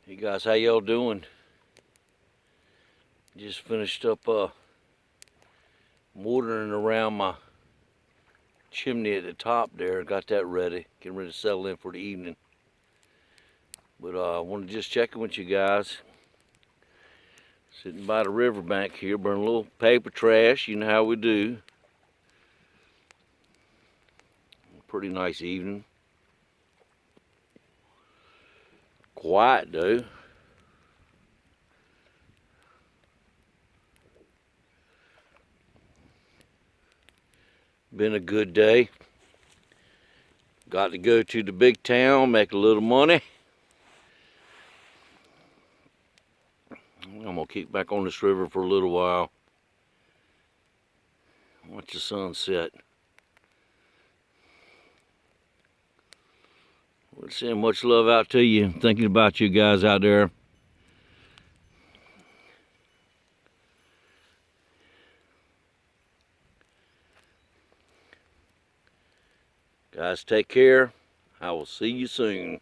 Hey guys, how y'all doing? Just finished up mortaring around my chimney at the top there. Got that ready, getting ready to settle in for the evening. But I wanted to just check in with you guys. Sitting by the riverbank here, burning a little paper trash. You know how we do. Pretty nice evening. Quiet though. Been a good day. Got to go to the big town, make a little money. I'm gonna keep back on this river for a little while. Watch the sun set. We're sending much love out to you. Thinking about you guys out there. Guys, take care. I will see you soon.